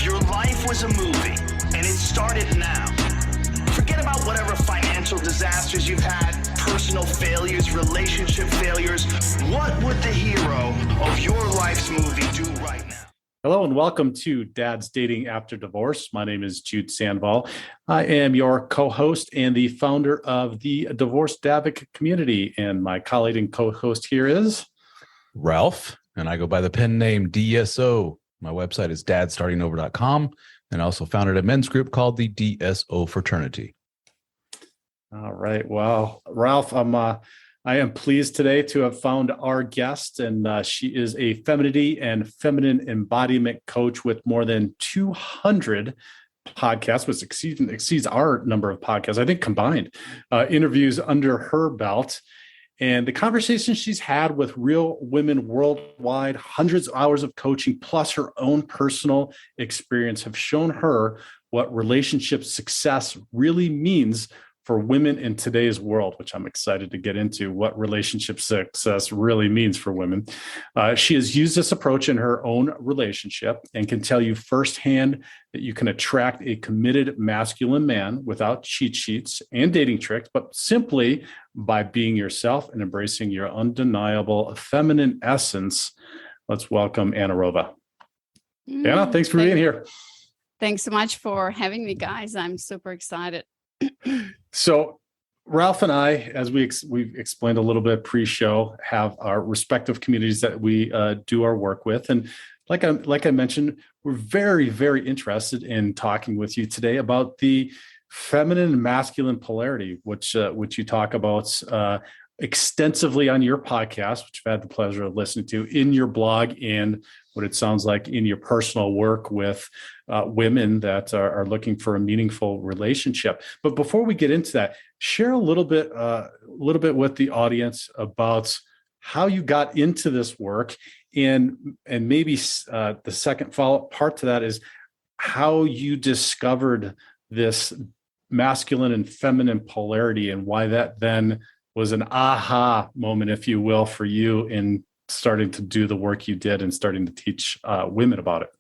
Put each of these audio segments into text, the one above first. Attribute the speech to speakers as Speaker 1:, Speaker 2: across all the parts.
Speaker 1: If your life was a movie and it started now, forget about whatever financial disasters you've had, personal failures, relationship failures. What would the hero of your life's movie do right now?
Speaker 2: Hello and welcome to Dad's Dating After Divorce. My name is Jude Sandoval. I am your co-host and the founder of the Divorce Davik community. And my colleague and co-host here is
Speaker 3: Ralph, and I go by the pen name DSO. My website is dadstartingover.com, and I also founded a men's group called the DSO Fraternity.
Speaker 2: All right. Well, Ralph, I am pleased today to have found our guest, and she is a femininity and feminine embodiment coach with more than 200 podcasts, which exceeds our number of podcasts, I think combined, interviews under her belt. And the conversations she's had with real women worldwide, hundreds of hours of coaching, plus her own personal experience have shown her what relationship success really means for women in today's world, which I'm excited to get into, what relationship success really means for women. She has used this approach in her own relationship and can tell you firsthand that you can attract a committed masculine man without cheat sheets and dating tricks, but simply by being yourself and embracing your undeniable feminine essence. Let's welcome Anna Rova. Anna, thanks for being here.
Speaker 4: Thanks so much for having me, guys. I'm super excited.
Speaker 2: So Ralph and I, as we've explained a little bit pre-show, have our respective communities that we do our work with. And like I mentioned, we're very, very interested in talking with you today about the feminine and masculine polarity, which you talk about extensively on your podcast, which I've had the pleasure of listening to, in your blog, and what it sounds like in your personal work with women that are looking for a meaningful relationship. But before we get into that, share a little bit with the audience about how you got into this work, and maybe the second follow-up part to that is how you discovered this masculine and feminine polarity, and why that then was an aha moment, if you will, for you in starting to do the work you did and starting to teach women about it.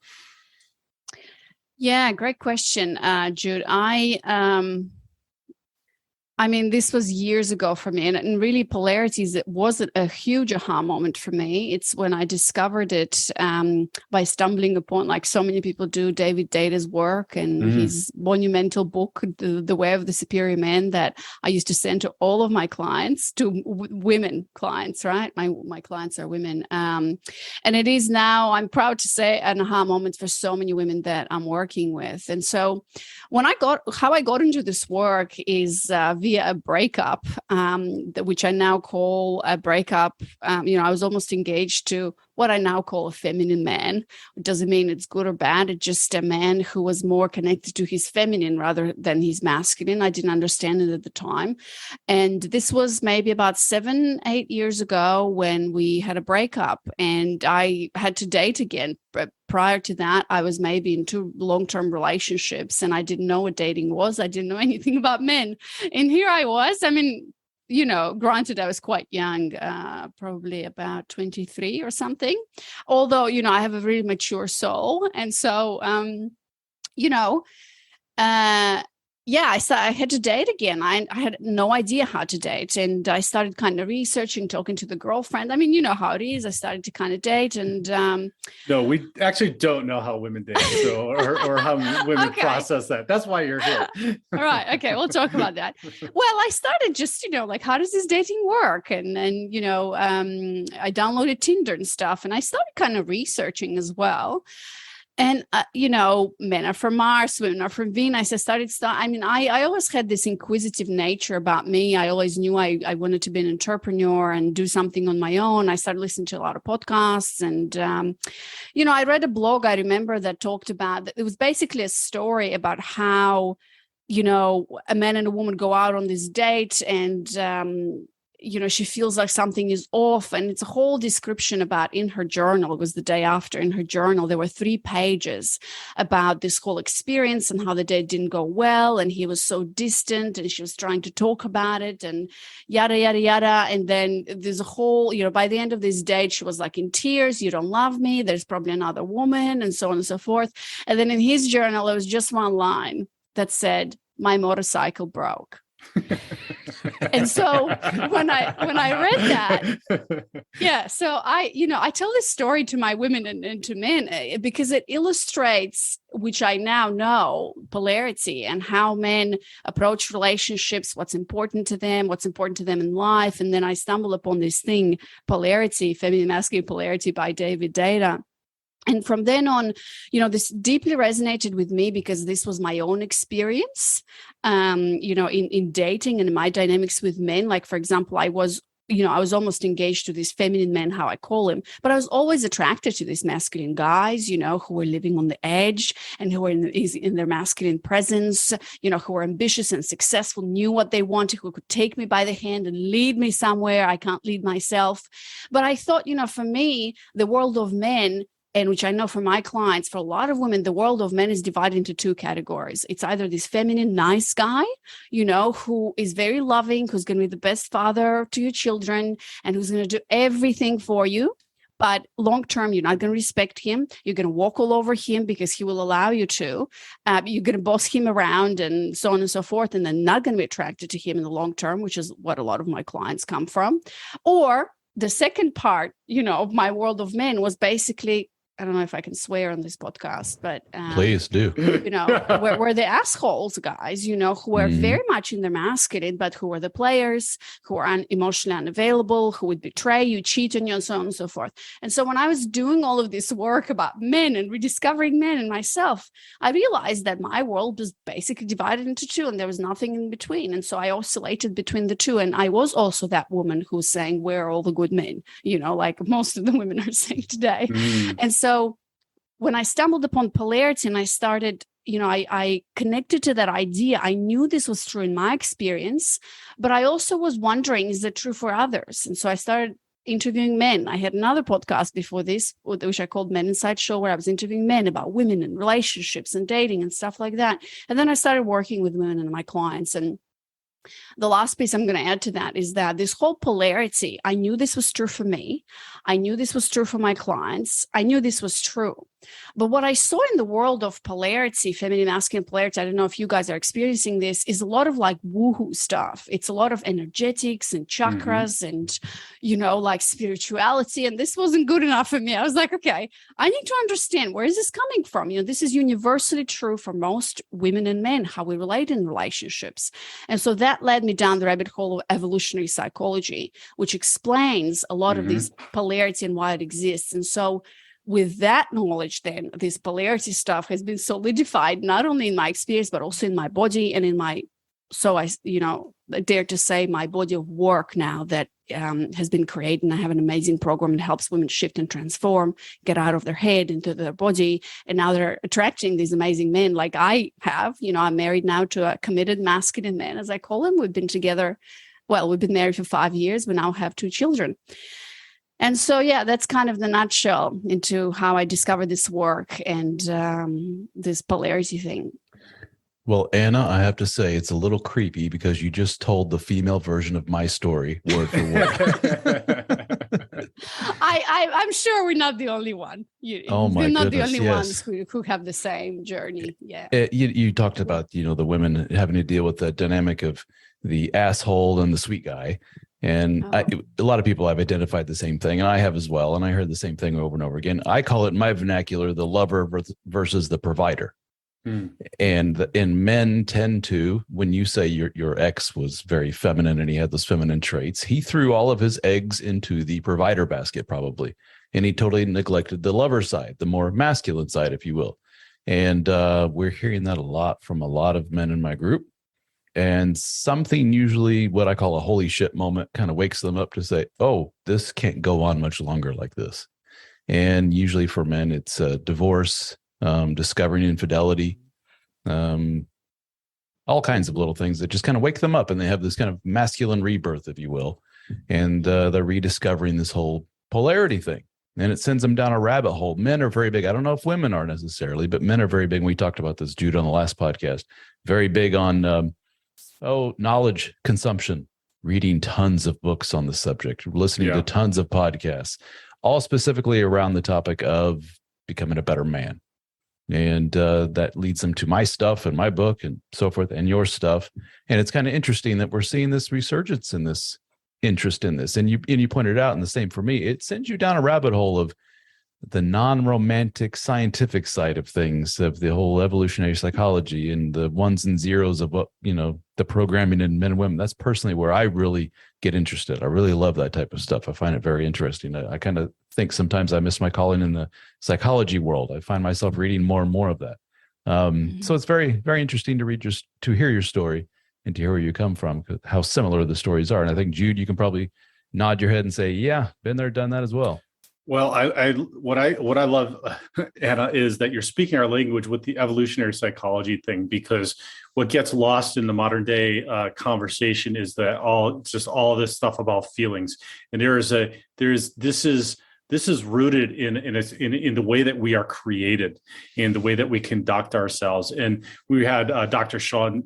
Speaker 4: Yeah, great question, Jude. I mean, this was years ago for me, and really polarities, it wasn't a huge aha moment for me. It's when I discovered it by stumbling upon, like so many people do, David Deda's work and his monumental book, The Way of the Superior Man, that I used to send to all of my clients, to women clients, right? My clients are women. And it is now, I'm proud to say, an aha moment for so many women that I'm working with. And so how I got into this work is via a breakup, which I now call a breakup. I was almost engaged to what I now call a feminine man. It doesn't mean it's good or bad. It's just a man who was more connected to his feminine rather than his masculine. I didn't understand it at the time. And this was maybe about 7-8 years ago when we had a breakup, and I had to date again. But prior to that, I was maybe in 2 long-term relationships, and I didn't know what dating was. I didn't know anything about men. And here I was. I mean, granted, I was quite young, probably about 23 or something, although, I have a really mature soul. And so, I had to date again. I had no idea how to date. And I started kind of researching, talking to the girlfriend. I mean, you know how it is. I started to kind of date. And
Speaker 2: no, we actually don't know how women date, or how women process that. That's why you're here.
Speaker 4: All right. Okay. We'll talk about that. Well, I started just, how does this dating work? And then, I downloaded Tinder and stuff, and I started kind of researching as well. And, men are from Mars, women are from Venus. I always had this inquisitive nature about me. I always knew I wanted to be an entrepreneur and do something on my own. I started listening to a lot of podcasts. And, I read a blog, I remember, that talked about, it was basically a story about how, a man and a woman go out on this date, and she feels like something is off. And it's a whole description about in her journal. It was the day after. In her journal, there were 3 pages about this whole experience and how the date didn't go well. And he was so distant and she was trying to talk about it and yada, yada, yada. And then there's a whole, by the end of this date, she was like in tears. You don't love me. There's probably another woman, and so on and so forth. And then in his journal, there was just one line that said, my motorcycle broke. And so when I read that, so I tell this story to my women and to men because it illustrates, which I now know, polarity and how men approach relationships, what's important to them in life. And then I stumble upon this thing, Polarity, Feminine Masculine Polarity by David Data. And from then on, this deeply resonated with me because this was my own experience, in dating and in my dynamics with men. Like, for example, I was almost engaged to this feminine man, how I call him, but I was always attracted to these masculine guys, who were living on the edge and who were in their masculine presence, who were ambitious and successful, knew what they wanted, who could take me by the hand and lead me somewhere I can't lead myself. But I thought, for me, the world of men, and which I know from my clients, for a lot of women, the world of men is divided into 2 categories. It's either this feminine, nice guy, who is very loving, who's going to be the best father to your children, and who's going to do everything for you. But long term, you're not going to respect him. You're going to walk all over him because he will allow you to. You're going to boss him around and so on and so forth, and then not going to be attracted to him in the long term, which is what a lot of my clients come from. Or the second part, of my world of men was basically, I don't know if I can swear on this podcast, but
Speaker 3: please do.
Speaker 4: Were the assholes guys, who were very much in their masculine, but who were the players, who were emotionally unavailable, who would betray you, cheat on you, and so on and so forth. And so when I was doing all of this work about men and rediscovering men and myself, I realized that my world was basically divided into 2 and there was nothing in between. And so I oscillated between the 2. And I was also that woman who's saying, where are all the good men? Like most of the women are saying today. And so when I stumbled upon polarity and I started, I connected to that idea. I knew this was true in my experience, but I also was wondering, is it true for others? And so I started interviewing men. I had another podcast before this, which I called Men Inside Show, where I was interviewing men about women and relationships and dating and stuff like that. And then I started working with women and my clients. And the last piece I'm going to add to that is that this whole polarity, I knew this was true for me. I knew this was true for my clients. I knew this was true. But what I saw in the world of polarity, feminine, masculine polarity, I don't know if you guys are experiencing this, is a lot of like woohoo stuff. It's a lot of energetics and chakras and, like spirituality. And this wasn't good enough for me. I was like, okay, I need to understand, where is this coming from? This is universally true for most women and men, how we relate in relationships. And so that led me down the rabbit hole of evolutionary psychology, which explains a lot of this polarity and why it exists. And so with that knowledge, then this polarity stuff has been solidified, not only in my experience, but also in my body and in my, so I dare to say, my body of work now that has been created. And I have an amazing program that helps women shift and transform, get out of their head into their body. And now they're attracting these amazing men like I have. I'm married now to a committed masculine man, as I call him. We've been together, we've been married for 5 years. We now have 2 children. And so, that's kind of the nutshell into how I discovered this work and this polarity thing.
Speaker 3: Well, Anna, I have to say it's a little creepy because you just told the female version of my story word for word.
Speaker 4: I'm sure we're not the only one. We're not the only ones who have the same journey. Yeah.
Speaker 3: You talked about, the women having to deal with the dynamic of the asshole and the sweet guy. And a lot of people have identified the same thing, and I have as well. And I heard the same thing over and over again. I call it in my vernacular the lover versus the provider. And men tend to, when you say your ex was very feminine and he had those feminine traits, he threw all of his eggs into the provider basket probably, and he totally neglected the lover side, the more masculine side, if you will. And we're hearing that a lot from a lot of men in my group. And something, usually what I call a holy shit moment, kind of wakes them up to say, oh, this can't go on much longer like this. And usually for men, it's divorce, discovering infidelity, all kinds of little things that just kind of wake them up, and they have this kind of masculine rebirth, if you will. and they're rediscovering this whole polarity thing. And it sends them down a rabbit hole. Men are very big. I don't know if women are necessarily, but men are very big. We talked about this, Jude, on the last podcast. Very big on, knowledge consumption, reading tons of books on the subject, listening to tons of podcasts, all specifically around the topic of becoming a better man. And that leads them to my stuff and my book and so forth and your stuff. And it's kind of interesting that we're seeing this resurgence in this interest in this. And you pointed out, and the same for me, it sends you down a rabbit hole of the non-romantic scientific side of things, of the whole evolutionary psychology and the ones and zeros of what, the programming in men and women. That's personally where I really get interested. I really love that type of stuff. I find it very interesting. I kind of think sometimes I miss my calling in the psychology world. I find myself reading more and more of that. So it's very, very interesting to hear your story and to hear where you come from, how similar the stories are. And I think, Jude, you can probably nod your head and say, yeah, been there, done that as well.
Speaker 2: Well, what I love, Anna, is that you're speaking our language with the evolutionary psychology thing, because what gets lost in the modern day conversation is that all this stuff about feelings. And this is rooted in the way that we are created, in the way that we conduct ourselves. And we had Dr. Sean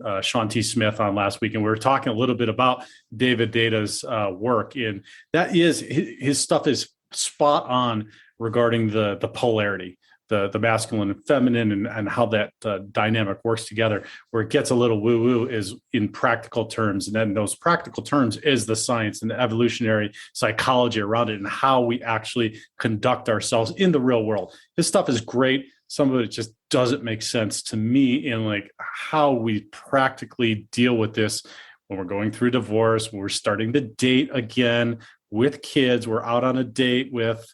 Speaker 2: T. Smith on last week, and we were talking a little bit about David Deda's work. And that is, his stuff is spot on regarding the polarity, the masculine and feminine, and how that dynamic works together. Where it gets a little woo-woo is in practical terms, and then those practical terms is the science and the evolutionary psychology around it, and how we actually conduct ourselves in the real world. This stuff is great. Some of it just doesn't make sense to me in like how we practically deal with this when we're going through divorce, when we're starting to date again with kids, we're out on a date with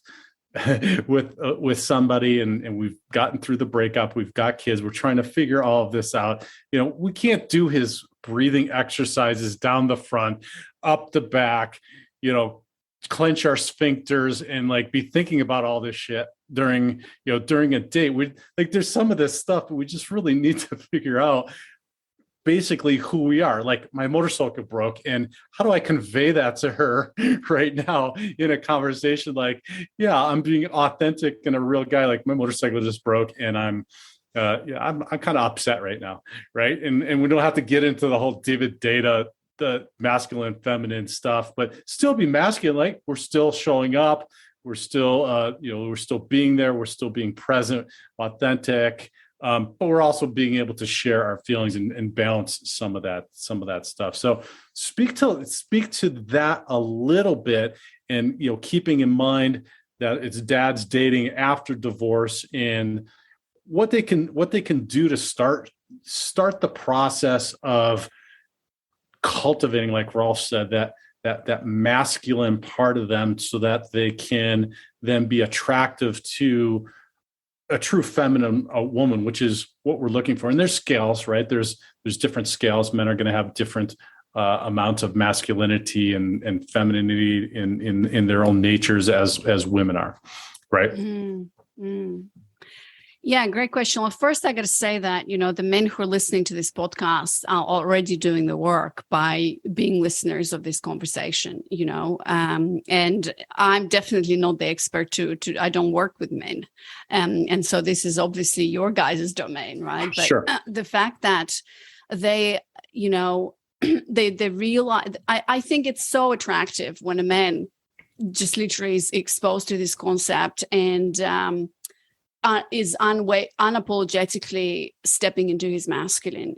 Speaker 2: somebody, and we've gotten through the breakup, we've got kids, we're trying to figure all of this out. We can't do his breathing exercises down the front, up the back, clench our sphincters and like be thinking about all this shit during a date. There's some of this stuff we just really need to figure out basically who we are. Like, my motorcycle broke, and how do I convey that to her right now in a conversation? Like, yeah, I'm being authentic and a real guy. Like, my motorcycle just broke, and I'm kind of upset right now, right? And we don't have to get into the whole David Data, the masculine, feminine stuff, but still be masculine. Like, we're still showing up, we're still we're still being there, we're still being present, authentic. But we're also being able to share our feelings and balance some of that stuff. So speak to that a little bit, and keeping in mind that it's dads dating after divorce, and what they can do to start the process of cultivating, like Rolf said, that masculine part of them, so that they can then be attractive to a true feminine woman, which is what we're looking for. And there's scales, right? There's different scales. Men are going to have different amounts of masculinity and femininity in their own natures as women are, right?
Speaker 4: Mm-hmm. Yeah, great question. Well, first, I got to say that, the men who are listening to this podcast are already doing the work by being listeners of this conversation, and I'm definitely not the expert to I don't work with men. And so this is obviously your guys' domain, right? But
Speaker 2: sure.
Speaker 4: The fact that they, they realize, I think it's so attractive when a man just literally is exposed to this concept and, is unapologetically stepping into his masculine,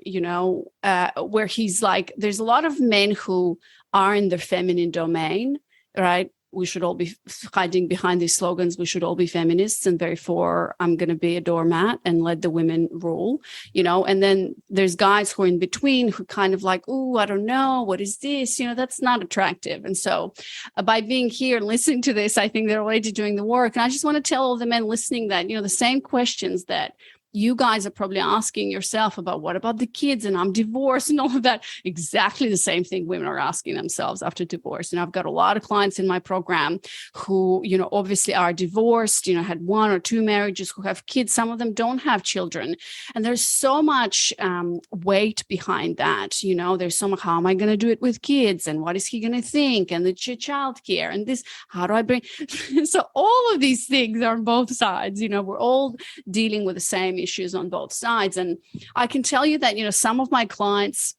Speaker 4: where he's like, there's a lot of men who are in their feminine domain, right? We should all be hiding behind these slogans. We should all be feminists, and therefore I'm going to be a doormat and let the women rule, and then there's guys who are in between who kind of like, oh, I don't know, what is this? That's not attractive. And so by being here and listening to this, I think they're already doing the work. And I just want to tell all the men listening that, the same questions that you guys are probably asking yourself about what about the kids, and I'm divorced and all of that. Exactly the same thing women are asking themselves after divorce. And I've got a lot of clients in my program who, obviously are divorced, had 1 or 2 marriages, who have kids. Some of them don't have children. And there's so much weight behind that. There's so much, how am I going to do it with kids? And what is he going to think? And the childcare and this, how do I bring? So all of these things are on both sides. We're all dealing with the same issues on both sides. And I can tell you that, some of my clients,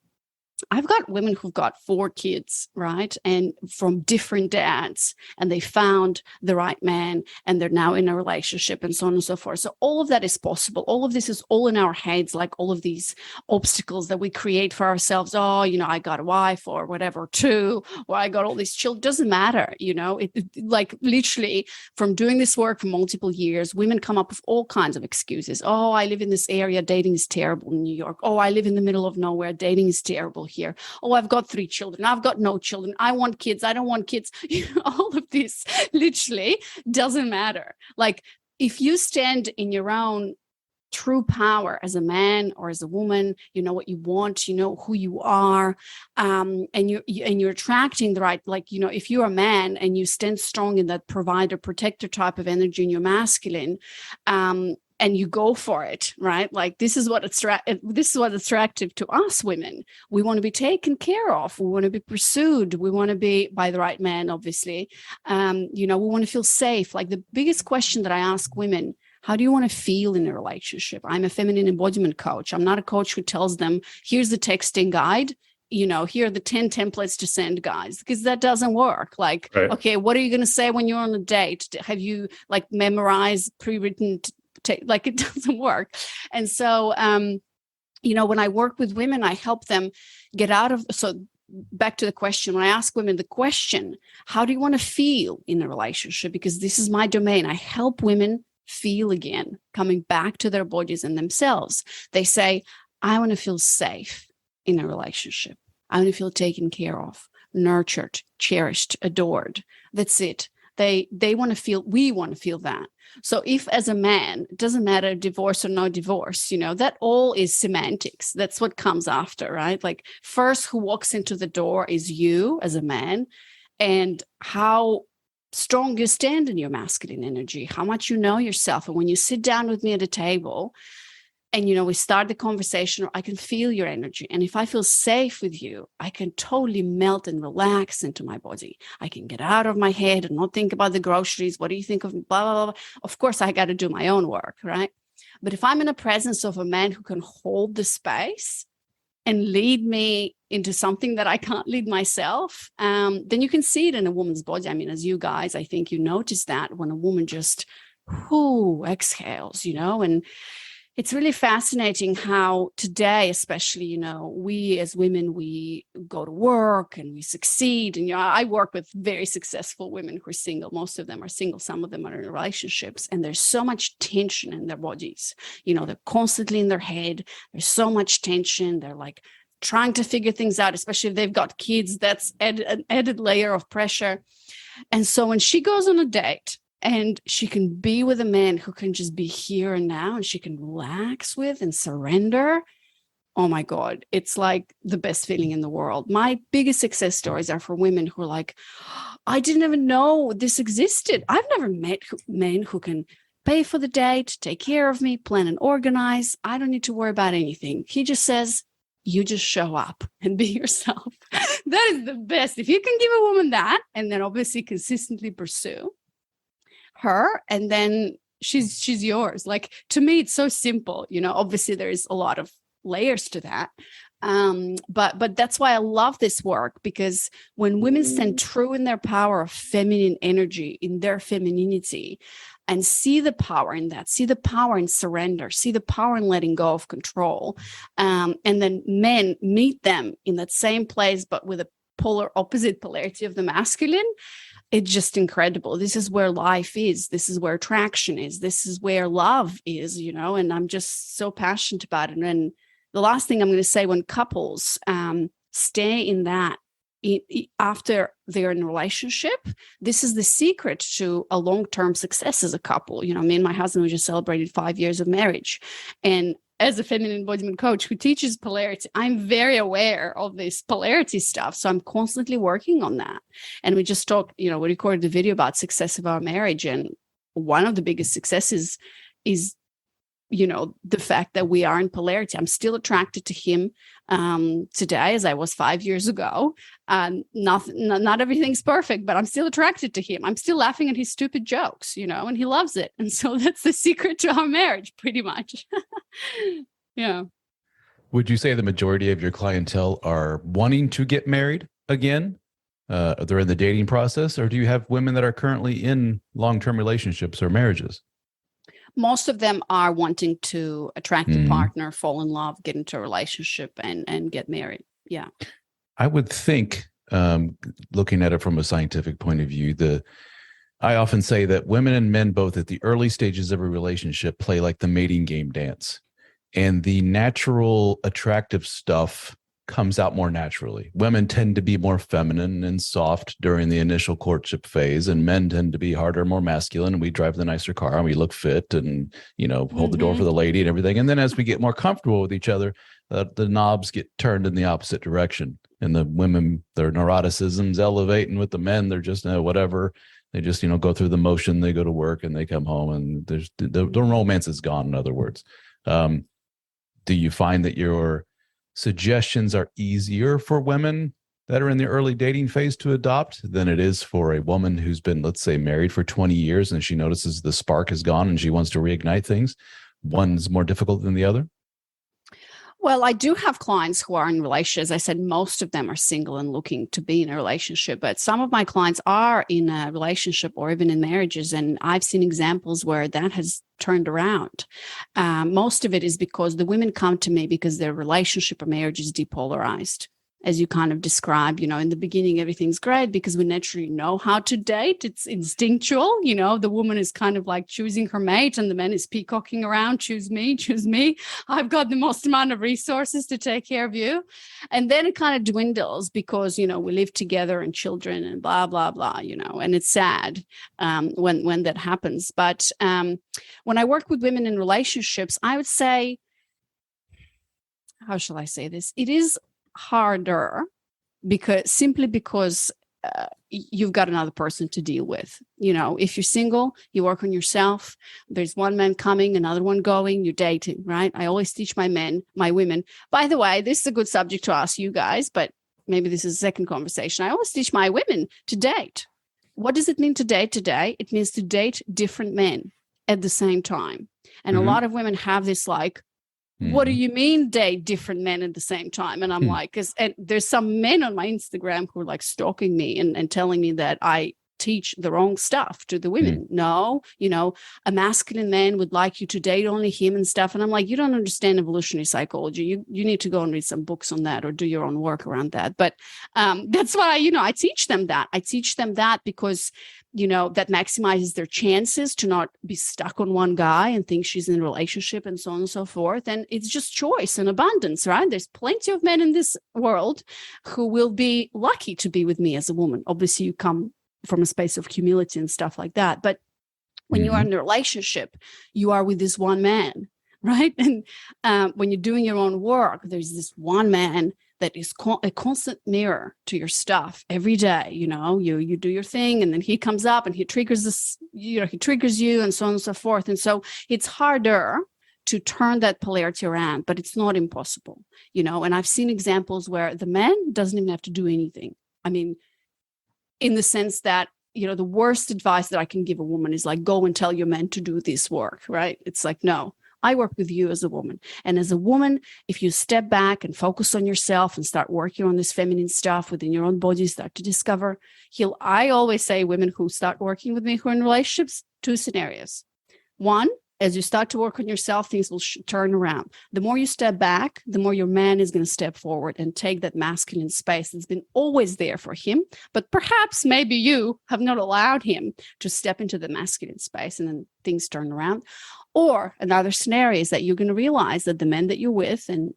Speaker 4: I've got women who've got 4 kids, right? And from different dads, and they found the right man, and they're now in a relationship, and so on and so forth. So all of that is possible. All of this is all in our heads, like all of these obstacles that we create for ourselves. Oh, I got a wife or whatever, 2, or I got all these children. Doesn't matter, like literally from doing this work for multiple years, women come up with all kinds of excuses. Oh, I live in this area, dating is terrible in New York. Oh, I live in the middle of nowhere, dating is terrible here. Oh, I've got 3 children. I've got no children. I want kids. I don't want kids. All of this literally doesn't matter. Like if you stand in your own true power as a man or as a woman, you know what you want, you know who you are, and you're attracting the right, like, if you're a man and you stand strong in that provider, protector type of energy in your masculine, and you go for it, right? Like this is what's attractive to us women. We want to be taken care of. We want to be pursued. We want to be by the right man, obviously. We want to feel safe. Like the biggest question that I ask women, how do you want to feel in a relationship? I'm a feminine embodiment coach. I'm not a coach who tells them, here's the texting guide. Here are the 10 templates to send, guys, because that doesn't work. Like, right. Okay, what are you going to say when you're on a date? Have you like memorized pre-written like it doesn't work. And so, when I work with women, I help them get out of, so back to the question, when I ask women the question, how do you want to feel in a relationship? Because this is my domain. I help women feel again, coming back to their bodies and themselves. They say, I want to feel safe in a relationship. I want to feel taken care of, nurtured, cherished, adored. That's it. They want to feel, we want to feel that. So if as a man, it doesn't matter divorce or no divorce, that all is semantics. That's what comes after, right? Like first who walks into the door is you as a man, and how strong you stand in your masculine energy, how much you know yourself. And when you sit down with me at a table and, we start the conversation, I can feel your energy. And if I feel safe with you, I can totally melt and relax into my body. I can get out of my head and not think about the groceries. What do you think of blah, blah, blah. Of course, I got to do my own work, right? But if I'm in the presence of a man who can hold the space and lead me into something that I can't lead myself, then you can see it in a woman's body. I mean, as you guys, I think you notice that when a woman just exhales, and it's really fascinating how today, especially, we as women, we go to work and we succeed. And, I work with very successful women who are single. Most of them are single. Some of them are in relationships. And there's so much tension in their bodies. They're constantly in their head. There's so much tension. They're like trying to figure things out, especially if they've got kids. That's an added layer of pressure. And so when she goes on a date, and she can be with a man who can just be here and now, and she can relax with and surrender. Oh my God, it's like the best feeling in the world. My biggest success stories are for women who are like, I didn't even know this existed. I've never met men who can pay for the date, take care of me, plan and organize. I don't need to worry about anything. He just says, you just show up and be yourself. That is the best. If you can give a woman that, and then obviously consistently pursue her, and then she's yours. Like, to me, it's so simple. Obviously there is a lot of layers to that, but that's why I love this work, because when women stand true in their power of feminine energy, in their femininity, and see the power in that, see the power in surrender, see the power in letting go of control, and then men meet them in that same place, but with a opposite polarity of the masculine, it's just incredible. This is where life is. This is where attraction is. This is where love is, and I'm just so passionate about it. And the last thing I'm going to say, when couples stay in that after they're in a relationship. This is the secret to a long-term success as a couple. Me and my husband, we just celebrated 5 years of marriage. And as a feminine embodiment coach who teaches polarity, I'm very aware of this polarity stuff. So I'm constantly working on that. And we just talked, we recorded a video about success of our marriage. And one of the biggest successes is the fact that we are in polarity. I'm still attracted to him today as I was 5 years ago. Not everything's perfect, but I'm still attracted to him. I'm still laughing at his stupid jokes, and he loves it. And so that's the secret to our marriage, pretty much. Yeah.
Speaker 3: Would you say the majority of your clientele are wanting to get married again? They're in the dating process, or do you have women that are currently in long-term relationships or marriages?
Speaker 4: Most of them are wanting to attract a partner, fall in love, get into a relationship, and get married. Yeah.
Speaker 3: I would think, looking at it from a scientific point of view, I often say that women and men both at the early stages of a relationship play like the mating game dance. And the natural attractive stuff comes out more naturally. Women tend to be more feminine and soft during the initial courtship phase, and men tend to be harder, more masculine. We drive the nicer car and we look fit and, hold the door for the lady and everything. And then as we get more comfortable with each other, the knobs get turned in the opposite direction. And the women, their neuroticisms elevate, and with the men, they're just whatever. They just, go through the motion. They go to work and they come home, and there's the romance is gone, in other words. Do you find that your suggestions are easier for women that are in the early dating phase to adopt than it is for a woman who's been, let's say, married for 20 years and she notices the spark is gone and she wants to reignite things? One's more difficult than the other?
Speaker 4: Well, I do have clients who are in relationships. As I said, most of them are single and looking to be in a relationship, but some of my clients are in a relationship or even in marriages. And I've seen examples where that has turned around. Most of it is because the women come to me because their relationship or marriage is depolarized. As you kind of described, in the beginning, everything's great because we naturally know how to date. It's instinctual. The woman is kind of like choosing her mate and the man is peacocking around. Choose me, choose me. I've got the most amount of resources to take care of you. And then it kind of dwindles because, we live together and children and blah, blah, blah, and it's sad when that happens. But when I work with women in relationships, I would say, how shall I say this? It is harder because you've got another person to deal with. If you're single, you work on yourself. There's one man coming, another one going, you're dating, right? I always teach my women. By the way, this is a good subject to ask you guys, but maybe this is a second conversation. I always teach my women to date. What does it mean to date today? It means to date different men at the same time. And a lot of women have this like, what do you mean date different men at the same time? And I'm like, and there's some men on my Instagram who are like stalking me and telling me that I teach the wrong stuff to the women. No, a masculine man would like you to date only him and stuff. And I'm like, you don't understand evolutionary psychology. You need to go and read some books on that or do your own work around that. But that's why, I teach them that. I teach them that because that maximizes their chances to not be stuck on one guy and think she's in a relationship and so on and so forth. And it's just choice and abundance, right? There's plenty of men in this world who will be lucky to be with me as a woman. Obviously, you come from a space of humility and stuff like that. But when you are in a relationship, you are with this one man, right? And when you're doing your own work, there's this one man that is a constant mirror to your stuff every day. You do your thing and then he comes up and he triggers this, he triggers you and so on and so forth. And so it's harder to turn that polarity around, but it's not impossible, and I've seen examples where the man doesn't even have to do anything. I mean, in the sense that, the worst advice that I can give a woman is like, go and tell your man to do this work, right? It's like, no. I work with you as a woman. And as a woman, if you step back and focus on yourself and start working on this feminine stuff within your own body, start to discover, I always say women who start working with me who are in relationships, 2 scenarios. One, as you start to work on yourself, things will turn around. The more you step back, the more your man is going to step forward and take that masculine space that's been always there for him. But perhaps maybe you have not allowed him to step into the masculine space and then things turn around. Or another scenario is that you're going to realize that the men that you're with, and,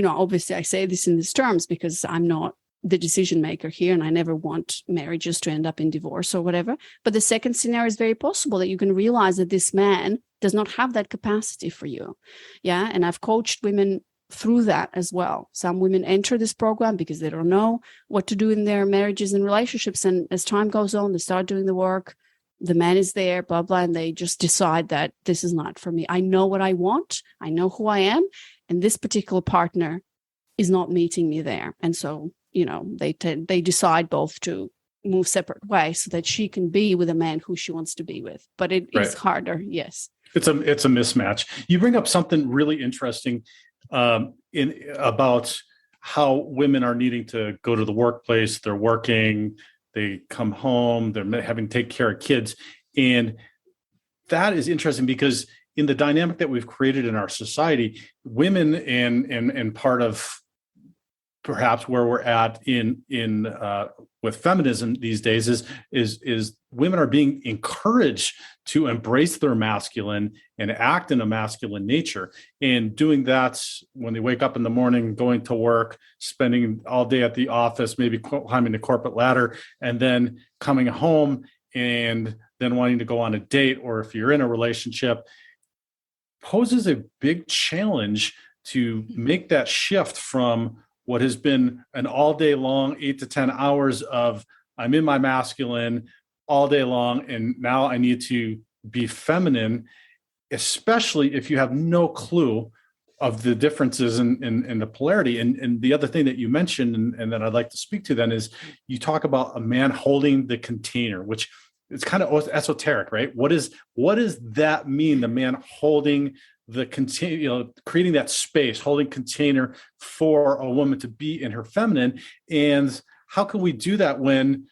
Speaker 4: obviously I say this in these terms because I'm not the decision maker here, and I never want marriages to end up in divorce or whatever. But the second scenario is very possible, that you can realize that this man does not have that capacity for you. Yeah. And I've coached women through that as well. Some women enter this program because they don't know what to do in their marriages and relationships. And as time goes on, they start doing the work. The man is there, blah, blah, and they just decide that this is not for me. I know what I want. I know who I am. And this particular partner is not meeting me there. And so, they decide both to move separate ways so that she can be with a man who she wants to be with. But it is harder. Yes.
Speaker 2: It's a mismatch. You bring up something really interesting about how women are needing to go to the workplace. They're working, they come home, they're having to take care of kids. And that is interesting because in the dynamic that we've created in our society, women and part of perhaps where we're at in with feminism these days is women are being encouraged to embrace their masculine and act in a masculine nature. And doing that when they wake up in the morning, going to work, spending all day at the office, maybe climbing the corporate ladder, and then coming home and then wanting to go on a date, or if you're in a relationship, poses a big challenge to make that shift from what has been an all day long 8 to 10 hours of I'm in my masculine all day long, and now I need to be feminine, especially if you have no clue of the differences in the polarity. And the other thing that you mentioned, and that I'd like to speak to then, is you talk about a man holding the container, which is kind of esoteric, right? What does that mean? The man holding the container, creating that space, holding container for a woman to be in her feminine. And how can we do that when,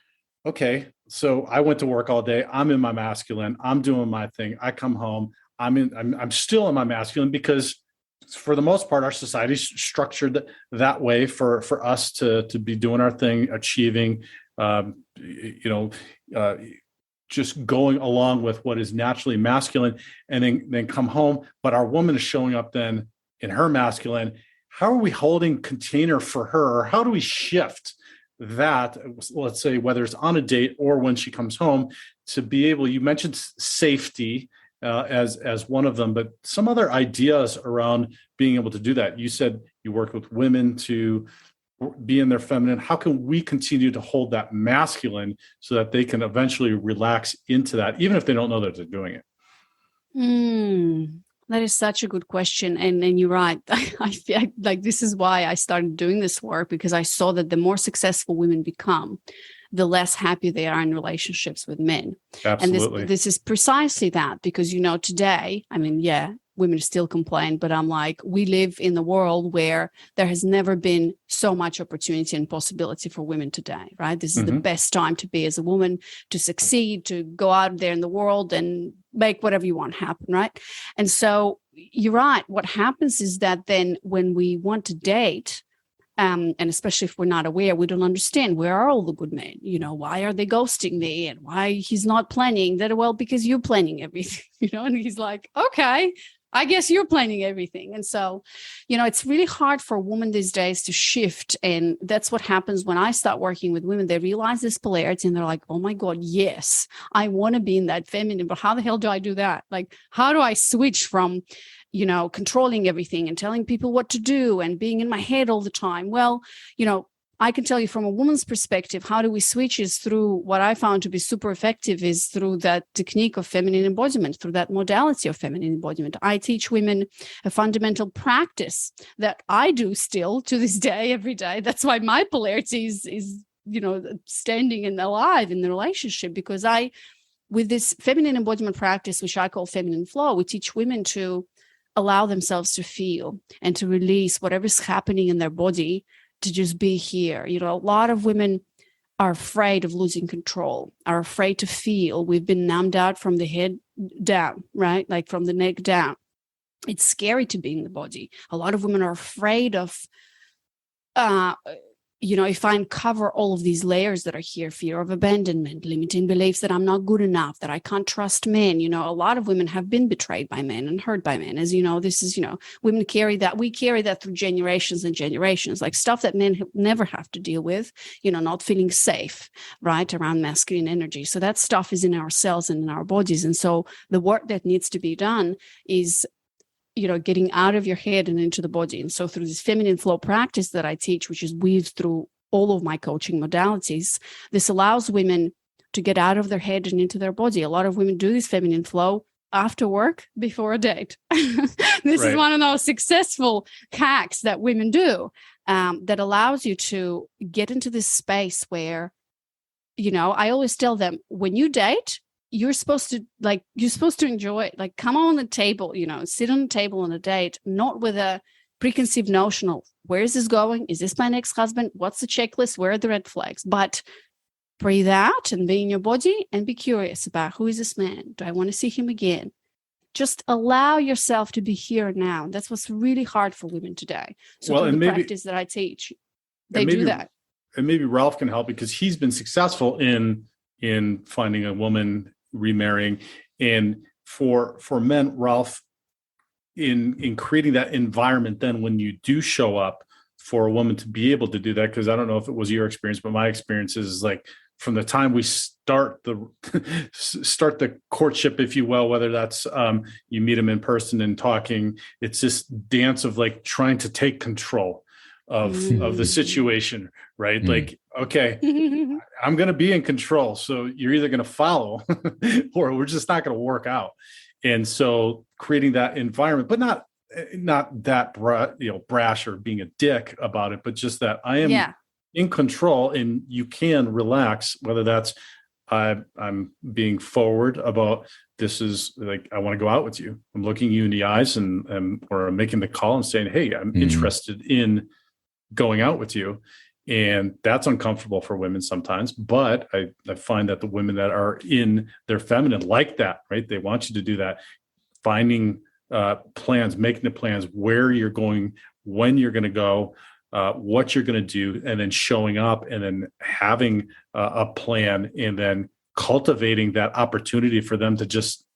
Speaker 2: okay, so I went to work all day, I'm in my masculine, I'm doing my thing, I come home, I'm still in my masculine, because for the most part, our society's structured that way for us to be doing our thing, achieving, just going along with what is naturally masculine, and then come home. But our woman is showing up then in her masculine. How are we holding container for her? Or how do we shift that, let's say, whether it's on a date or when she comes home, to be able, you mentioned safety as one of them, but some other ideas around being able to do that. You said you work with women to be in their feminine. How can we continue to hold that masculine so that they can eventually relax into that, even if they don't know that they're doing it?
Speaker 4: That is such a good question. And you're right. I feel like this is why I started doing this work, because I saw that the more successful women become, the less happy they are in relationships with men.
Speaker 2: Absolutely.
Speaker 4: And this is precisely that, because, today, women still complain, but I'm like, we live in the world where there has never been so much opportunity and possibility for women today, right? This is the best time to be as a woman, to succeed, to go out there in the world and make whatever you want happen, right? And so you're right. What happens is that then when we want to date, and especially if we're not aware, we don't understand, where are all the good men? Why are they ghosting me, and why he's not planning that? Well, because you're planning everything, and he's like, okay, I guess you're planning everything. And so, it's really hard for a woman these days to shift. And that's what happens when I start working with women. They realize this polarity and they're like, oh my God, yes, I want to be in that feminine, but how the hell do I do that? Like, how do I switch from, controlling everything and telling people what to do and being in my head all the time? Well, I can tell you from a woman's perspective, how do we switch is through what I found to be super effective is through that technique of feminine embodiment, through that modality of feminine embodiment. I teach women a fundamental practice that I do still to this day, every day. That's why my polarity is standing and alive in the relationship, because with this feminine embodiment practice, which I call feminine flow, we teach women to allow themselves to feel and to release whatever's happening in their body, to just be here. A lot of women are afraid of losing control, are afraid to feel. We've been numbed out from the head down, right? Like from the neck down. It's scary to be in the body. A lot of women are afraid of if I uncover all of these layers that are here, fear of abandonment, limiting beliefs that I'm not good enough, that I can't trust men, a lot of women have been betrayed by men and hurt by men. As you know, this is, women carry that, we carry that through generations and generations, like stuff that men never have to deal with, not feeling safe, right, around masculine energy. So that stuff is in our cells and in our bodies. And so the work that needs to be done is getting out of your head and into the body. And so through this feminine flow practice that I teach, which is weaved through all of my coaching modalities, this allows women to get out of their head and into their body. A lot of women do this feminine flow after work, before a date. This is one of those successful hacks that women do, that allows you to get into this space where, I always tell them, when you date, you're supposed to enjoy it. Like, come on the table, sit on the table on a date, not with a preconceived notion of where is this going? Is this my next husband? What's the checklist? Where are the red flags? But breathe out and be in your body and be curious about, who is this man? Do I want to see him again? Just allow yourself to be here now. That's what's really hard for women today. So through the practice that I teach, they do that.
Speaker 2: And maybe Ralph can help, because he's been successful in finding a woman, remarrying. And for men, Ralph, in creating that environment, then when you do show up for a woman to be able to do that, because I don't know if it was your experience, but my experience is like, from the time we start the courtship, if you will, whether that's you meet them in person and talking, it's this dance of like trying to take control of the situation, right? Like, okay, I'm going to be in control. So you're either going to follow or we're just not going to work out. And so creating that environment, but not that brash or being a dick about it, but just that I am in control and you can relax, whether that's I'm being forward about, this is like, I want to go out with you. I'm looking you in the eyes or I'm making the call and saying, hey, I'm interested in going out with you. And that's uncomfortable for women sometimes, but I find that the women that are in their feminine like that, right? They want you to do that, finding plans, making the plans, where you're going, when you're going to go, what you're going to do, and then showing up and then having a plan and then cultivating that opportunity for them to just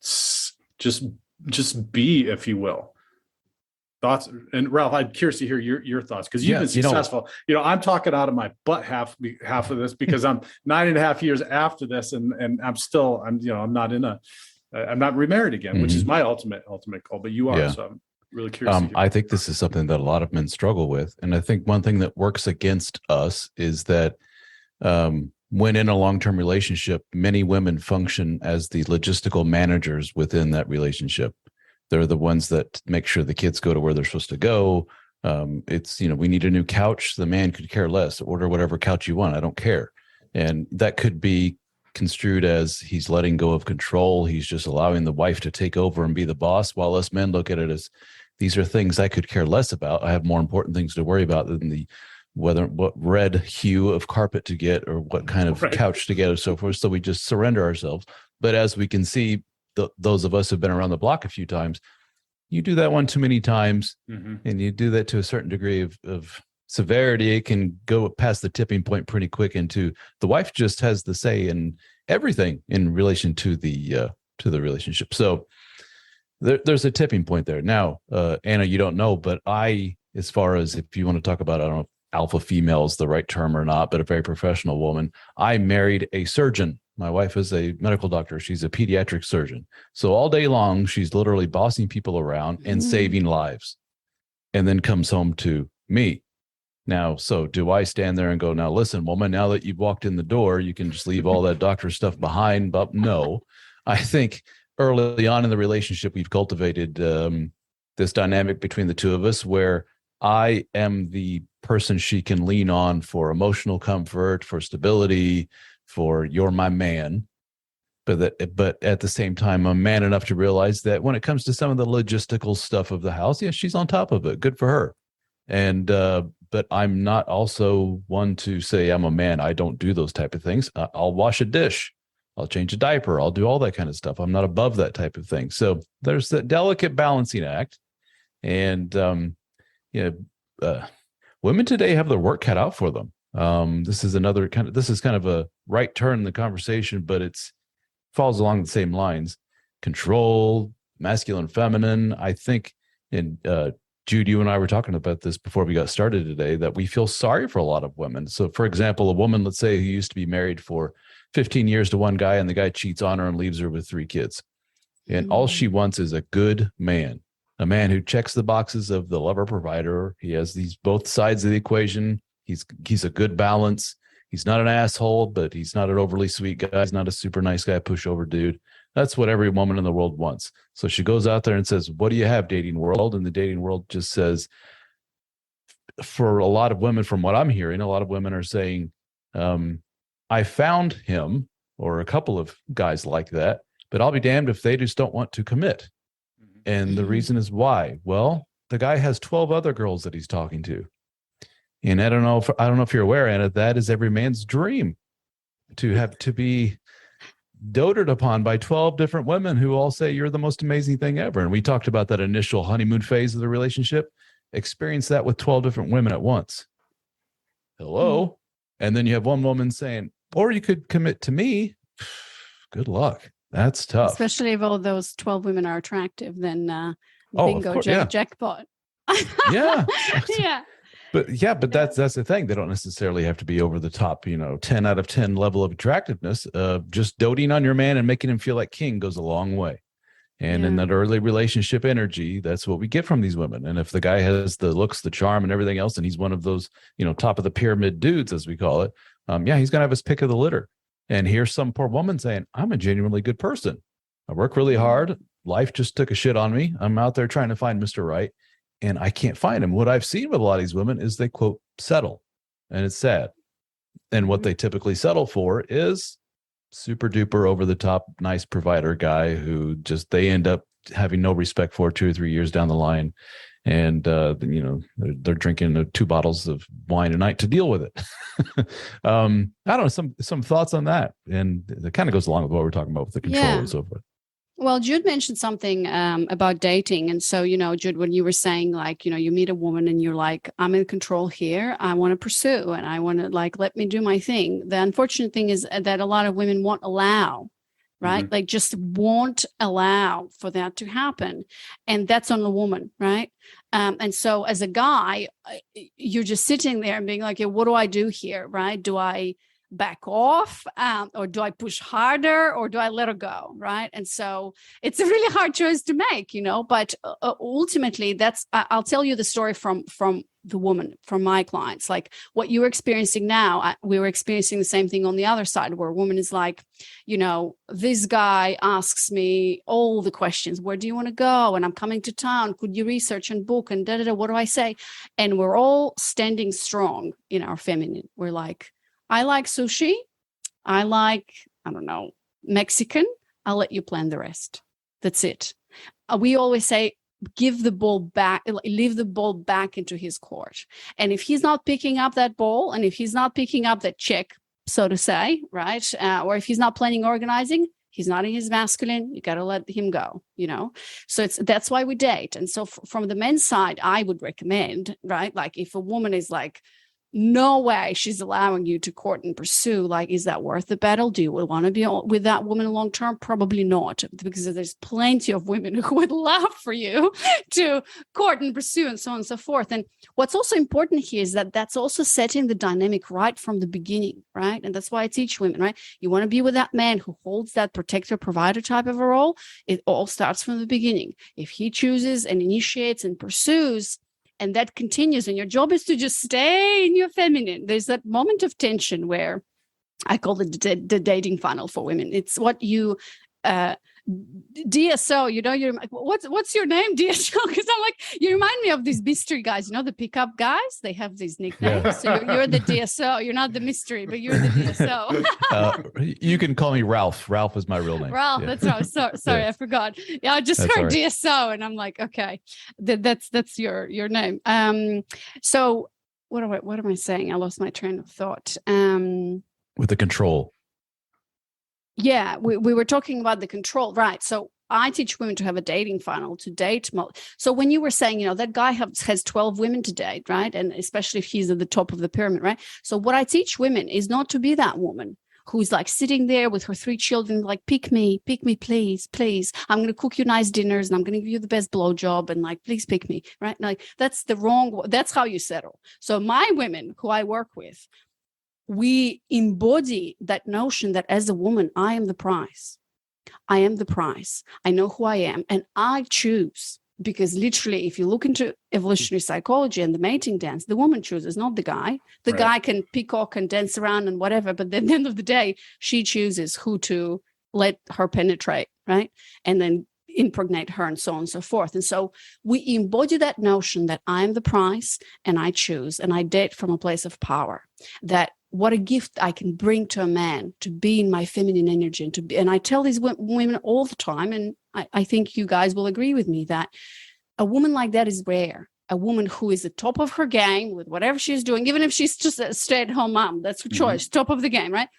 Speaker 2: be, if you will. Thoughts? And Ralph, I'm curious to hear your thoughts, because you've been successful. I'm talking out of my butt half of this, because I'm 9.5 years after this, and I'm not remarried again, which is my ultimate goal. But you are, so I'm really curious.
Speaker 3: I think this is something that a lot of men struggle with, and I think one thing that works against us is that when in a long-term relationship, many women function as the logistical managers within that relationship. They're the ones that make sure the kids go to where they're supposed to go. We need a new couch. The man could care less. Order whatever couch you want. I don't care. And that could be construed as he's letting go of control. He's just allowing the wife to take over and be the boss, while us men look at it as, these are things I could care less about. I have more important things to worry about than what red hue of carpet to get or what kind of couch to get or so forth. So we just surrender ourselves. But as we can see, those of us who've been around the block a few times, you do that one too many times, and you do that to a certain degree of severity, it can go past the tipping point pretty quick into the wife just has the say in everything in relation to the relationship. So there's a tipping point there. Now, Anna, you don't know, but as far as if you want to talk about, I don't know if alpha female is the right term or not, but a very professional woman, I married a surgeon. My wife is a medical doctor. She's a pediatric surgeon. So all day long, she's literally bossing people around and saving lives, and then comes home to me. Now, so do I stand there and go, now listen, woman, now that you've walked in the door, you can just leave all that doctor stuff behind? But no, I think early on in the relationship, we've cultivated this dynamic between the two of us where I am the person she can lean on for emotional comfort, for stability, for you're my man. But at the same time, I'm man enough to realize that when it comes to some of the logistical stuff of the house, yeah, she's on top of it. Good for her. And but I'm not also one to say I'm a man. I don't do those type of things. I'll wash a dish. I'll change a diaper. I'll do all that kind of stuff. I'm not above that type of thing. So there's that delicate balancing act. And women today have their work cut out for them. This is kind of a right turn in the conversation, but it's falls along the same lines. Control, masculine, feminine. I think, and Jude, you and I were talking about this before we got started today, that we feel sorry for a lot of women. So, for example, a woman, let's say, who used to be married for 15 years to one guy, and the guy cheats on her and leaves her with 3 kids. And all she wants is a good man, a man who checks the boxes of the lover provider. He has these both sides of the equation. He's a good balance. He's not an asshole, but he's not an overly sweet guy. He's not a super nice guy, pushover dude. That's what every woman in the world wants. So she goes out there and says, what do you have, dating world? And the dating world just says, for a lot of women, from what I'm hearing, a lot of women are saying, I found him, or a couple of guys like that, but I'll be damned if they just don't want to commit. And the reason is why? Well, the guy has 12 other girls that he's talking to. And I don't know if you're aware, Anna, that is every man's dream, to have to be doted upon by 12 different women who all say you're the most amazing thing ever. And we talked about that initial honeymoon phase of the relationship. Experience that with 12 different women at once. Hello. And then you have one woman saying, or you could commit to me. Good luck. That's tough. Especially
Speaker 4: if all those 12 women are attractive, then bingo, jackpot.
Speaker 3: Yeah.
Speaker 4: Yeah.
Speaker 3: But that's the thing. They don't necessarily have to be over the top, 10 out of 10 level of attractiveness. Just doting on your man and making him feel like king goes a long way. And in that early relationship energy, that's what we get from these women. And if the guy has the looks, the charm, and everything else, and he's one of those, top of the pyramid dudes, as we call it, he's going to have his pick of the litter. And here's some poor woman saying, I'm a genuinely good person. I work really hard. Life just took a shit on me. I'm out there trying to find Mr. Right, and I can't find him. What I've seen with a lot of these women is they, quote, settle. And it's sad. And what they typically settle for is super duper over the top, nice provider guy who just they end up having no respect for 2 or 3 years down the line. And, they're drinking 2 bottles of wine a night to deal with it. I don't know, some thoughts on that. And it kind of goes along with what we're talking about with the control and so forth.
Speaker 4: Well, Jude mentioned something about dating. And so, Jude, when you were saying you meet a woman and you're like, I'm in control here. I want to pursue and I want to let me do my thing. The unfortunate thing is that a lot of women won't allow, right?
Speaker 2: Mm-hmm.
Speaker 4: Just won't allow for that to happen. And that's on the woman, right? And so as a guy, you're just sitting there and being like, what do I do here, right? Do I back off or do I push harder or do I let her go, right? And so it's a really hard choice to make, but ultimately I'll tell you the story from the woman, from my clients, what you're experiencing now. We were experiencing the same thing on the other side, where a woman is like, this guy asks me all the questions. Where do you want to go? And I'm coming to town. Could you research and book and what do I say? And we're all standing strong in our feminine. We're like, I like sushi. I like, Mexican. I'll let you plan the rest. That's it. We always say, give the ball back, leave the ball back into his court. And if he's not picking up that ball, and if he's not picking up that check, so to say, right? Or if he's not planning organizing, he's not in his masculine, you got to let him go, So that's why we date. And so from the men's side, I would recommend, right? If a woman is like, no way she's allowing you to court and pursue, is that worth the battle? Do you want to be with that woman long term? Probably not, because there's plenty of women who would love for you to court and pursue and so on and so forth. And what's also important here is that that's also setting the dynamic right from the beginning, right? And that's why I teach women, right? You want to be with that man who holds that protector provider type of a role. It all starts from the beginning. If he chooses and initiates and pursues, and that continues, and your job is to just stay in your feminine. There's that moment of tension where I call it the dating funnel for women. It's what you DSO, you're like, what's your name, DSO? Because I'm like, you remind me of these mystery guys, the pickup guys. They have these nicknames. Yeah. So you're the DSO. You're not the mystery, but you're the DSO.
Speaker 3: You can call me Ralph. Ralph is my real name.
Speaker 4: Ralph, yeah. That's right. Sorry, yeah. I forgot. Yeah, I just heard DSO, and I'm like, okay, that's your name. So what am I saying? I lost my train of thought.
Speaker 3: With the control.
Speaker 4: Yeah, we were talking about the control, right? So I teach women to have a dating funnel, to date. So when you were saying, that guy has 12 women to date, right? And especially if he's at the top of the pyramid, right? So what I teach women is not to be that woman who's like sitting there with her 3 children, like, pick me, please, please. I'm going to cook you nice dinners and I'm going to give you the best blowjob and like, please pick me, right? Like that's that's how you settle. So my women who I work with, we embody that notion that as a woman, I am the prize. I am the prize. I know who I am and I choose. Because literally, if you look into evolutionary psychology and the mating dance, the woman chooses, not the guy. The guy can peacock and dance around and whatever, but then at the end of the day, she chooses who to let her penetrate, right? And then impregnate her and so on and so forth. And so we embody that notion that I'm the prize and I choose and I date from a place of power. That what a gift I can bring to a man to be in my feminine energy and I tell these women all the time, and I think you guys will agree with me that a woman like that is rare. A woman who is at top of her game with whatever she's doing, even if she's just a stay-at-home mom, that's her choice, top of the game, right?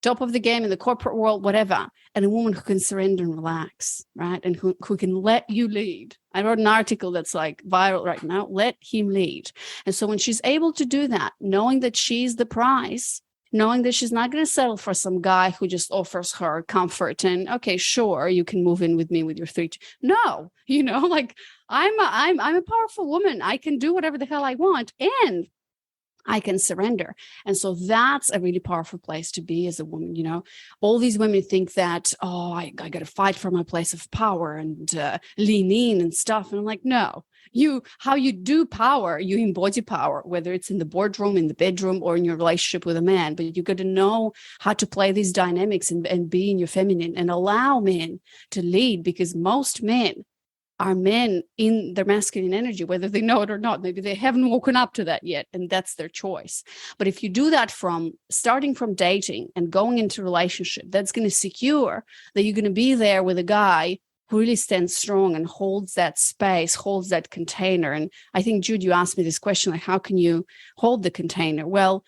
Speaker 4: Top of the game in the corporate world, whatever. And a woman who can surrender and relax, right? And who can let you lead. I wrote an article that's like viral right now, let him lead. And so when she's able to do that, knowing that she's the prize, knowing that she's not going to settle for some guy who just offers her comfort and, okay, sure, you can move in with me with your 3. No, like I'm a powerful woman. I can do whatever the hell I want. And I can surrender. And so that's a really powerful place to be as a woman. All these women think that, I got to fight for my place of power and lean in and stuff. And I'm like, no, how you do power, you embody power, whether it's in the boardroom, in the bedroom, or in your relationship with a man. But you got to know how to play these dynamics and be in your feminine and allow men to lead, because most men are men in their masculine energy, whether they know it or not. Maybe they haven't woken up to that yet, and that's their choice. But if you do that starting from dating and going into relationship, that's going to secure that you're going to be there with a guy who really stands strong and holds that space, holds that container. And I think, Jude, you asked me this question, like, how can you hold the container? Well,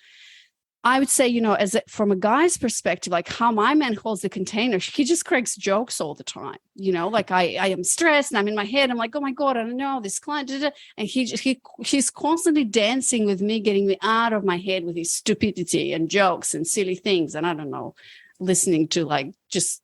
Speaker 4: I would say, from a guy's perspective, like how my man holds the container, he just cracks jokes all the time. Like I am stressed and I'm in my head. I'm like, oh my God, I don't know this client. And he's constantly dancing with me, getting me out of my head with his stupidity and jokes and silly things. And I don't know, listening to like just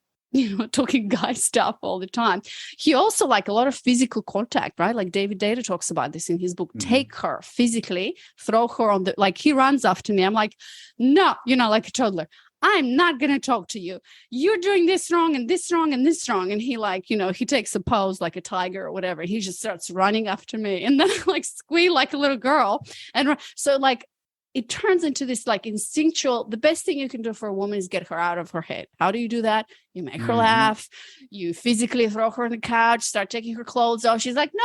Speaker 4: talking guy stuff all the time. He also like a lot of physical contact, right? Like David Data talks about this in his book. Take her physically, throw her on like he runs after me. I'm like, no, like a toddler. I'm not going to talk to you. You're doing this wrong and this wrong and this wrong. And he like, he takes a pose like a tiger or whatever. He just starts running after me. And then I like squeal like a little girl. And so like, it turns into this like instinctual, the best thing you can do for a woman is get her out of her head. How do you do that? You make her laugh, you physically throw her on the couch, start taking her clothes off. She's like, no.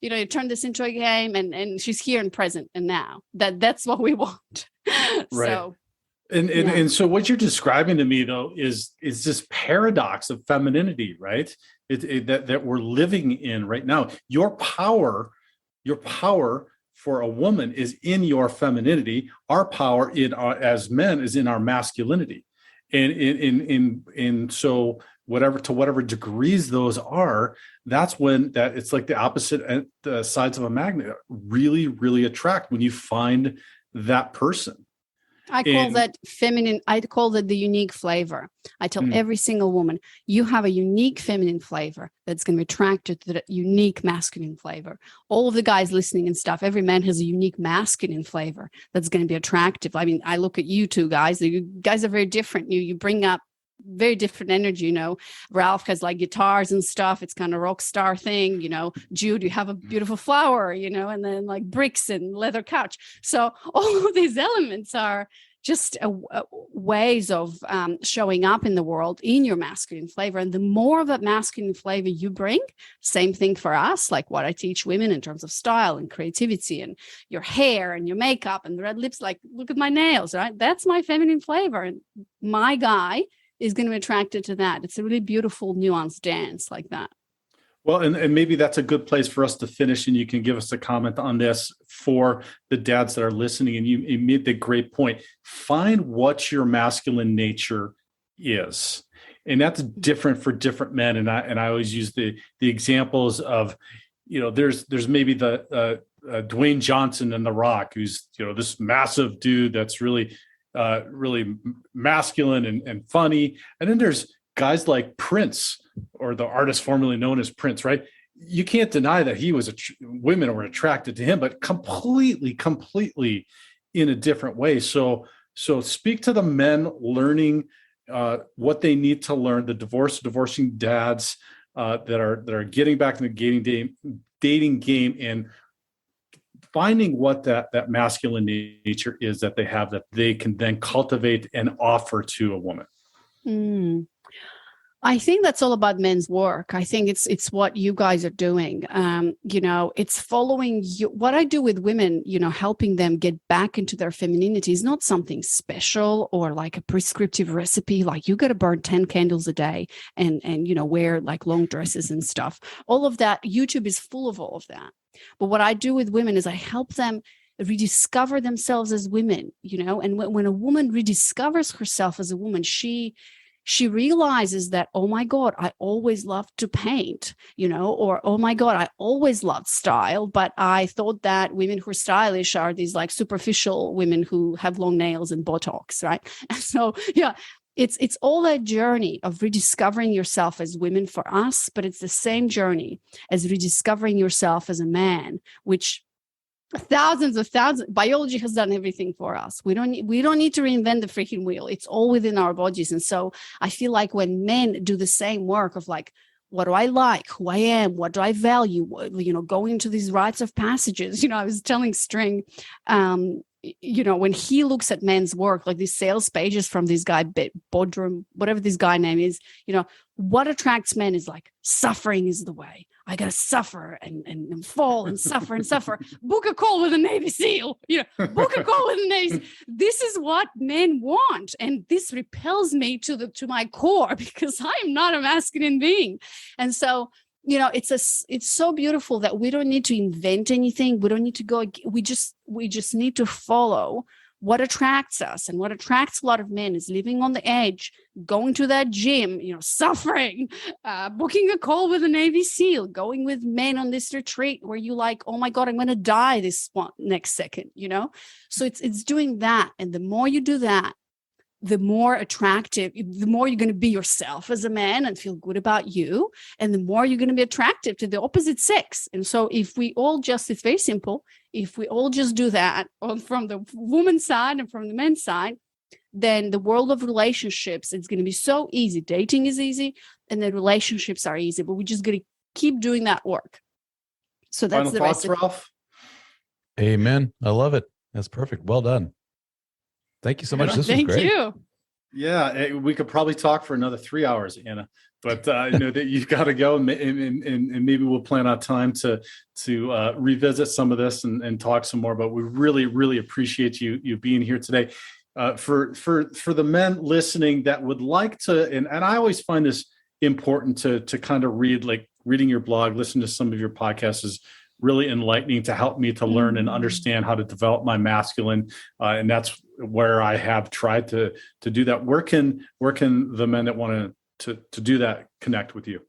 Speaker 4: You turn this into a game and she's here and present and now. That's what we want.
Speaker 2: Right.
Speaker 4: So,
Speaker 2: and so what you're describing to me though is this paradox of femininity, right? That we're living in right now. Your power for a woman is in your femininity. Our power as men is in our masculinity, and so whatever degrees those are, that's when it's like the opposite sides of a magnet really, really attract when you find that person.
Speaker 4: I call that feminine. I call that the unique flavor. I tell every single woman, you have a unique feminine flavor that's going to be attracted to that unique masculine flavor. All of the guys listening and stuff, every man has a unique masculine flavor that's going to be attractive. I mean, I look at you two guys. You guys are very different. You bring up very different energy. Ralph has like guitars and stuff. It's kind of rock star thing. Jude, you have a beautiful flower, and then like bricks and leather couch. So all of these elements are just ways of showing up in the world in your masculine flavor. And the more of that masculine flavor you bring, same thing for us, like what I teach women in terms of style and creativity and your hair and your makeup and the red lips, like look at my nails, right? That's my feminine flavor. And my guy is going to be attracted to that. It's a really beautiful, nuanced dance like that.
Speaker 2: Well, and maybe that's a good place for us to finish, and you can give us a comment on this for the dads that are listening. And you made the great point. Find what your masculine nature is. And that's different for different men. And I always use the examples of, there's maybe the Dwayne Johnson in The Rock, who's, this massive dude that's really masculine and funny. And then there's guys like Prince, or the artist formerly known as Prince, right? You can't deny that he was women were attracted to him, but completely in a different way. So speak to the men learning what they need to learn, the divorcing dads that are getting back in the dating game and finding what that masculine nature is that they have, that they can then cultivate and offer to a woman.
Speaker 4: I think that's all about men's work. I think it's what you guys are doing. It's following what I do with women, helping them get back into their femininity is not something special or like a prescriptive recipe. Like you got to burn 10 candles a day and wear like long dresses and stuff. All of that, YouTube is full of all of that. But what I do with women is I help them rediscover themselves as women, and when a woman rediscovers herself as a woman, she realizes that, oh my God, I always loved to paint, or, oh my God, I always loved style, but I thought that women who are stylish are these like superficial women who have long nails and Botox, right? So, yeah, it's all that journey of rediscovering yourself as women for us, but it's the same journey as rediscovering yourself as a man, which thousands, biology has done everything for us. We don't need to reinvent the freaking wheel. It's all within our bodies. And so I feel like when men do the same work of like, what do I like, who I am, what do I value, going into these rites of passages. I was telling String, when he looks at men's work, like these sales pages from this guy, Bodrum, whatever this guy name is, what attracts men is like, suffering is the way. I got to suffer and fall and suffer and suffer. Book a call with a Navy SEAL, book a call with a Navy SEAL. This is what men want. And this repels me to my core because I am not a masculine being. And so, it's so beautiful that we don't need to invent anything. We don't need to go. We just need to follow what attracts us. And what attracts a lot of men is living on the edge, going to that gym, suffering, booking a call with a Navy SEAL, going with men on this retreat where you like, oh my God, I'm going to die this next second, So it's doing that. And the more you do that, the more attractive, the more you're going to be yourself as a man and feel good about you. And the more you're going to be attractive to the opposite sex. And so if we all it's very simple. If we all just do that from the woman's side and from the men's side, then the world of relationships, it's going to be so easy. Dating is easy and then relationships are easy, but we just got to keep doing that work. So that's
Speaker 2: Final thoughts, Ralph?
Speaker 3: Amen. I love it. That's perfect. Well done. Thank you so much. This was great. Thank you.
Speaker 2: Yeah, we could probably talk for another 3 hours, Anna. But I know that you've got to go, and maybe we'll plan out time to revisit some of this and talk some more. But we really, really appreciate you being here today. For the men listening that would like to, and I always find this important to kind of read, like reading your blog, listen to some of your podcasts is really enlightening to help me to learn and understand how to develop my masculine. And that's where I have tried to do that. Where can the men that want to do that connect with you?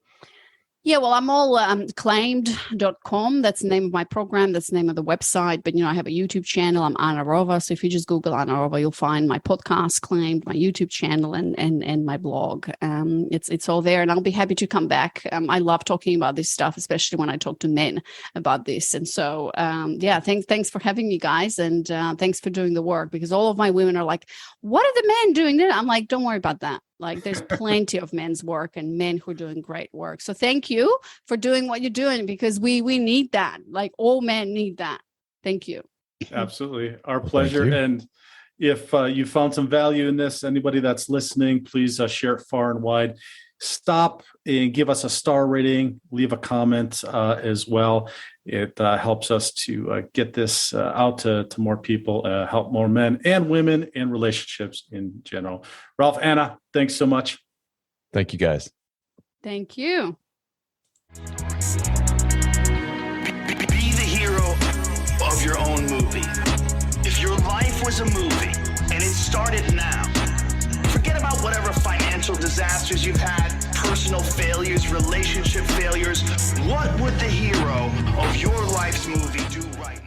Speaker 4: Yeah, well, I'm all claimed.com. That's the name of my program. That's the name of the website. But, I have a YouTube channel. I'm Anna Rova. So if you just Google Anna Rova, you'll find my podcast, Claimed, my YouTube channel, and my blog. It's all there. And I'll be happy to come back. I love talking about this stuff, especially when I talk to men about this. And so, thanks for having me, guys. And thanks for doing the work, because all of my women are like, what are the men doing there? I'm like, don't worry about that. Like there's plenty of men's work and men who are doing great work. So thank you for doing what you're doing, because we need that. Like all men need that. Thank you.
Speaker 2: Absolutely. Our pleasure. And if you found some value in this, anybody that's listening, please share it far and wide. Stop and give us a star rating, leave a comment as well. It helps us to get this out to more people, help more men and women and relationships in general. Ralph, Anna, thanks so much.
Speaker 3: Thank you, guys.
Speaker 4: Thank you.
Speaker 1: Be the hero of your own movie. If your life was a movie and it started now, forget about whatever financial financial disasters you've had, personal failures, relationship failures, what would the hero of your life's movie do right?